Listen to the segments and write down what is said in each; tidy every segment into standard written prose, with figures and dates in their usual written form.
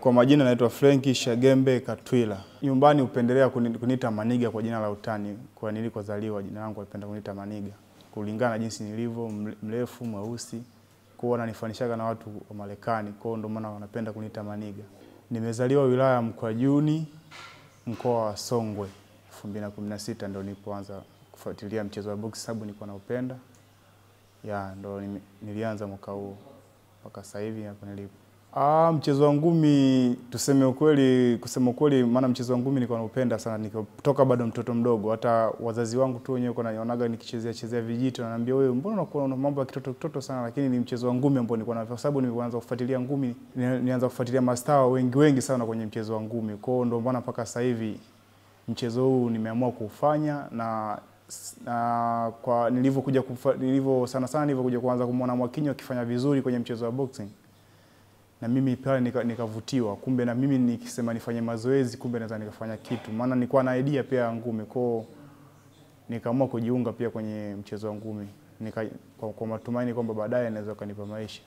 Kwa majina naitwa Frankie Shagembe Katwila. Nyumbani upendelea kuniita Maniga kwa jina la utani. Kwa nilikozaliwa jina langu walipenda kuniita Maniga. Kulingana na jinsi nilivyo, mrefu, mweusi. Kwa wananifanishaga na watu wa Marekani. Kwa ndio maana wanapenda kuniita Maniga. Nimezaliwa wilaya Mkwajuni, mkoa wa Songwe. 2016 ndio nilipoanza kufuatilia mchezo wa box sababu nilikuwa naupenda. Ndio nilianza mwaka huo mpaka sasa hivi hapa nilipo. Mchezo wa ngumi kusema ukweli maana mchezo wa ngumi nilikuwa naupenda sana nilipotoka bado mtoto mdogo. Hata wazazi wangu tu wenyewe wanaonaga nikichezea vijito wananiambia wewe mbona unakuwa na mambo ya kitoto sana, lakini ni mchezo wa ngumi ambao nilikuwa na, kwa sababu nilianza kufuatilia ngumi, nilianza kufuatilia mastaa wengi sana kwenye mchezo wa ngumi. Kwa hiyo ndio maana mpaka sasa hivi mchezo huu nimeamua kuufanya na kwa nilivyokuja kuanza kumuona Mwakinyo akifanya vizuri kwenye mchezo wa boxing. Na mimi pale nikavutiwa, kumbe na mimi nikisema nifanye mazoezi kumbe naweza nikafanya kitu. Maana nilikuwa na idea pia ya ngumi, kwa nikaamua kujiunga pia kwenye mchezo wa ngumi. Kwa matumaini kwamba baadaye naweza kanipa maisha.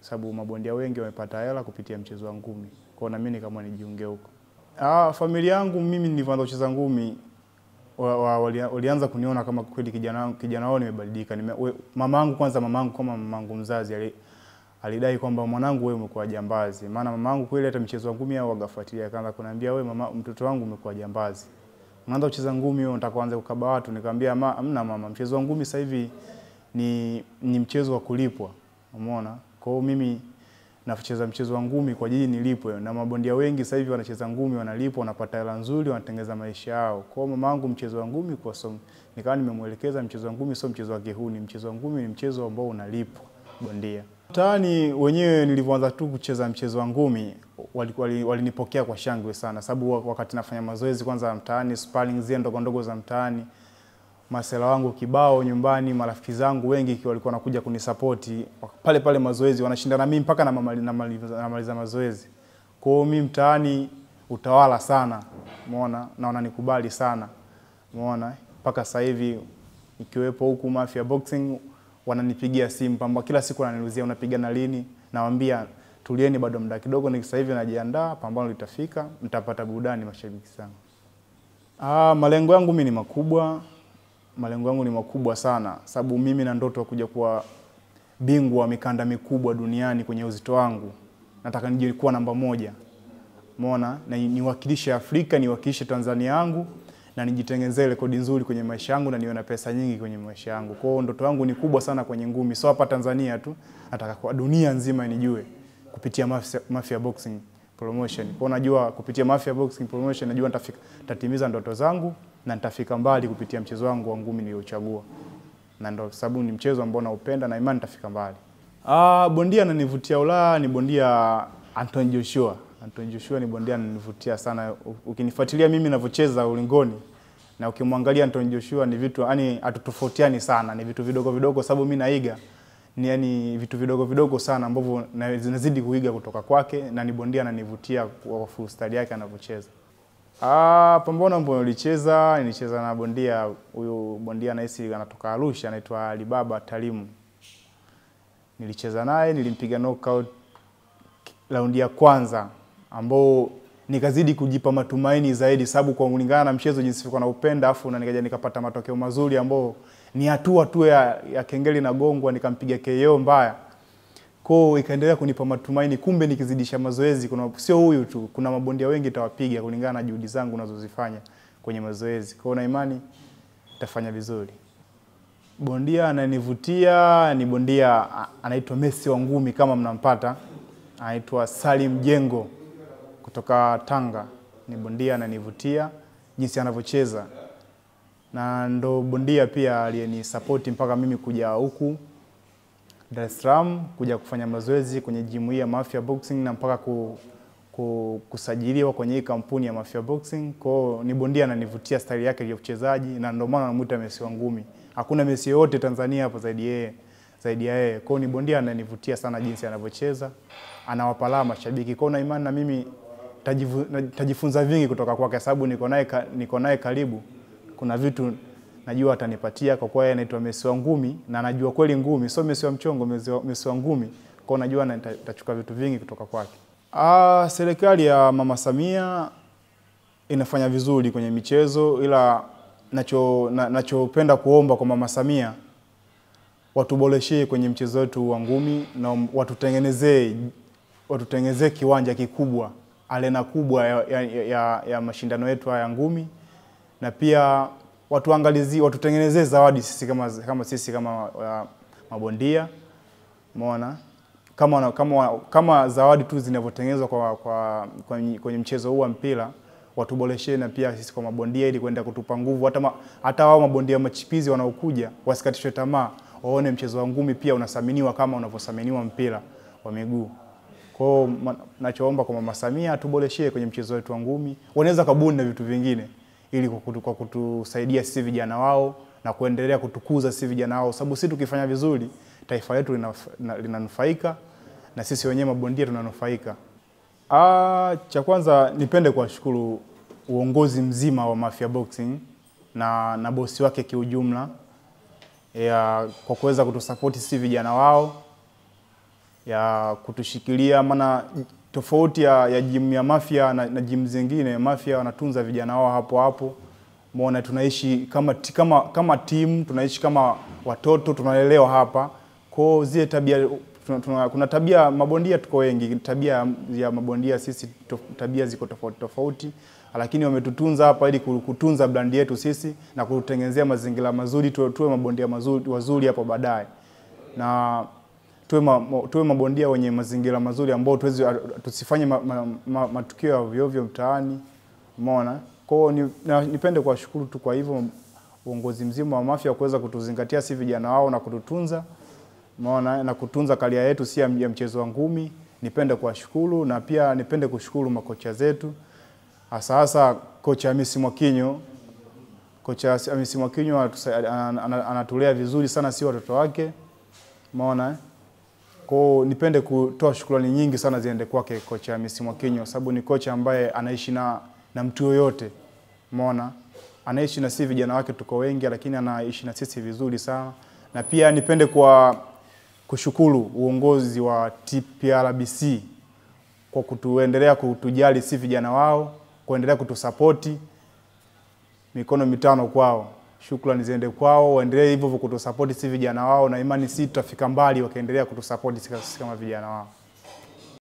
Sababu mabondia wengi wamepata hela kupitia mchezo wa ngumi. Kwa na mimi nikaamua nijiunge huko. Familia yangu mimi nilipoanza kucheza ngumi walianza kuniona kama kweli kijana wao nimebadilika. Mamangu kama mamangu mzazi alidai kwamba mwanangu wewe umekuwa jambazi. Maana mamangu kweli hata mchezo wa ngumi au agafuatilia, akaanza kuniambia wewe mtoto wangu umekuwa jambazi. Unaanza kucheza ngumi wewe unataka kuanza kukaba watu. Nikamwambia hamna mama, mchezo wa ngumi sasa hivi ni mchezo wa kulipwa. Umeona? Kwa hiyo mimi nacheza mchezo wa ngumi kwa ajili nilipwe, na mabondia wengi sasa hivi wanacheza ngumi wanalipwa, wanapata hela nzuri, wanatengeneza maisha yao. Kwa hiyo mamangu mchezo wa ngumi kwa somo nikawa nimemuelekeza mchezo wa ngumi sio mchezo wa kihuni, mchezo wa ngumi ni mchezo ambao unalipwa bondia. Mtaani wenyewe nilipoanza tu kucheza mchezo wa ngumi walinipokea kwa shangwe sana, sababu wakati nafanya mazoezi kwanza mtaani, sparring zile ndogo za mtaani, masela wangu kibao nyumbani, marafiki zangu wengi walikuwa wanakuja kunisapoti pale mazoezi, wanashindana mimi mpaka namaliza mazoezi. Kwa hiyo mimi mtaani utawala sana, umeona, na wananikubali sana, umeona, mpaka sasa hivi ikiwepo huku Mafia Boxing wananipigia simu kwamba kila siku wananiulizia unapigana lini, nawaambia tulieni bado muda kidogo, ni sasa hivi najiandaa, pambano litafika, mtapata burudani mashabiki zangu. Malengo yangu mimi ni makubwa. Malengo yangu ni makubwa sana, sababu mimi na ndoto kuja kuwa bingwa wa mikanda mikubwa duniani kwenye uzito wangu. Nataka nije kuwa namba 1. Umeona? Na niwakilishe Afrika, niwakilishe Tanzania yangu, na nijitengenezee rekodi nzuri kwenye maisha yangu na niwe na pesa nyingi kwenye maisha yangu. Kwa hiyo ndoto yangu ni kubwa sana kwenye ngumi. Sio hapa Tanzania tu, nataka kwa dunia nzima inijue kupitia Mafia Boxing Promotion. Kwa najua kupitia Mafia Boxing Promotion najua nitatimiza ndoto zangu na nitafika mbali kupitia mchezo wangu wa ngumi niliochagua. Na ndio sababu ni mchezo ambao naupenda na imani nitafika mbali. Bondia ananivutia ni bondia Anthony Joshua. Anthony Joshua ni bondia ananivutia sana. Ukinifuatilia mimi ninavyocheza ulingoni na ukimwangalia Anthony Joshua ni vitu yani hatutofautiani sana, ni vitu vidogo sababu mimi naiga. Ni vitu vidogo sana ambavyo zinazidi kuiga kutoka kwake, na ni bondia ananivutia kwa full style yake anavyocheza. Pambano ambalo nilicheza na bondia, huyu bondia naisi anatoka Arusha anaitwa Alibaba Talimu. Nilicheza naye, nilimpiga knockout raundi ya kwanza, ambao nikazidi kujipa matumaini zaidi sababu kwa kulingana na mchezo jinsi nilikuwa naupenda, afu na nikaja nikapata matokeo mazuri ambao ni hatua tu ya kengeli na gongwa, nikampiga KO mbaya. Kwa hiyo ikaendelea kunipa matumaini, kumbe nikizidisha mazoezi sio huyu tu, kuna mabondia wengi tawapiga kulingana na juhudi zangu ninazozifanya kwenye mazoezi. Kwa hiyo na imani nitafanya vizuri. Bondia ananivutia ni bondia anaitwa Messi wa ngumi kama mnampata. Anaitwa Salim Jengo kutoka Tanga. Ni bondia ananivutia jinsi anavyocheza. Na ndo bondia pia aliyenisupport mpaka mimi kuja huku Dar es Salaam kuja kufanya mazoezi kwenye gym hii ya Mafia Boxing na mpaka kusajiliwa kwenye hii kampuni ya Mafia Boxing. Kwa hiyo ni bondia ananivutia style yake ya uchezaji, na ndio maana namuita Messi wa ngumi. Hakuna Messi yote Tanzania hapo zaidi ya yeye. Kwa hiyo ni bondia ananivutia sana jinsi anavyocheza, anawapala mashabiki. Kwa hiyo na imani na mimi tajifunza vingi kutoka kwake sababu niko naye karibu. Kuna vitu najua atanipatia kwa kuwa yeye anaitwa Messi wa ngumi na anajua kweli ngumi, sio Messi wa mchongo, Messi wa ngumi. Kwa najua nitachukua vitu vingi kutoka kwake. Serikali ya Mama Samia inafanya vizuri kwenye michezo, ila nachopenda kuomba kwa Mama Samia watuboreshee kwenye mchezo wetu wa ngumi na watutengenezee kiwanja kikubwa, arena kubwa ya mashindano yetu ya ngumi, na pia watutengenezee zawadi sisi kama mabondia. Umeona? Kama zawadi tu zinavyotengenezwa kwenye mchezo huu wa mpira, watuboreshee na pia sisi kwa mabondia ili kwenda kutupa nguvu, hata wao mabondia machipizi wanaokuja wasikatishwe tamaa, waone mchezo wa ngumi pia unasaminiwa kama unavyosaminiwa mpira wa miguu. Kwa hiyo nachoomba kwa Mama Samia atuboreshee kwenye mchezo wetu wa ngumi. Wanaweza kabuni na vitu vingine ili kwa kutusaidia sisi vijana wao na kuendelea kutukuza sisi vijana wao, sababu sisi tukifanya vizuri taifa letu linanufaika na sisi wenyewe mabondia tunanufaika. Cha kwanza nipende kuwashukuru uongozi mzima wa Mafia Boxing na bosi wake kiujumla kwa kuweza kutusupport sisi vijana wao, ya kutushikilia, maana tofauti ya gym ya Mafia na gym zingine, Mafia wanatunza vijana wao hapo hapo. Umeona, tunaishi kama team, tunaishi kama watoto, tunalelewa hapa. Kwa zile tabia kuna tabia mabondia tuko wengi, tabia ya mabondia sisi tabia ziko tofauti, lakini wametutunza hapa ili kutunza brand yetu sisi na kututengenezea mazingira mazuri, tuwe mabondia wazuri hapo baadaye. Na tuwe mabondia wenye mazingira mazuri ambao tusifanye matukio ya ovyo mtaani. Umeona? Kwa hiyo nipende kuwashukuru tu kwa hivyo uongozi mzima wa Mafia kuweza kutuzingatia sisi vijana wao na kututunza. Umeona, na kutunza karia yetu si ya mchezo wa ngumi. Nipende kuwashukuru, na pia nipende kushukuru makocha zetu. Hasa kocha Hamisi Mwakinyo. Kocha Hamisi Mwakinyo anatulea vizuri sana si watoto wake. Umeona? Kwa nipende kutoa shukrani nyingi sana ziende kwake kocha Hamisi Mwakinyo, sababu ni kocha ambaye anaishi na mtu yoyote. Umeona? Anaishi na sisi vijana wake tuko wengi, lakini anaishi na sisi vizuri sana. Na pia nipende kushukuru uongozi wa TPRBC kwa kutuendelea kutujali sisi vijana wao, kuendelea kutusapoti. Mikono mitano kwao. Shukrani ziende kwao, waendelee hivyo kutusapoti sisi vijana wao, na imani sisi tutafika mbali wakiendelea kutusapoti sisi kama vijana wao.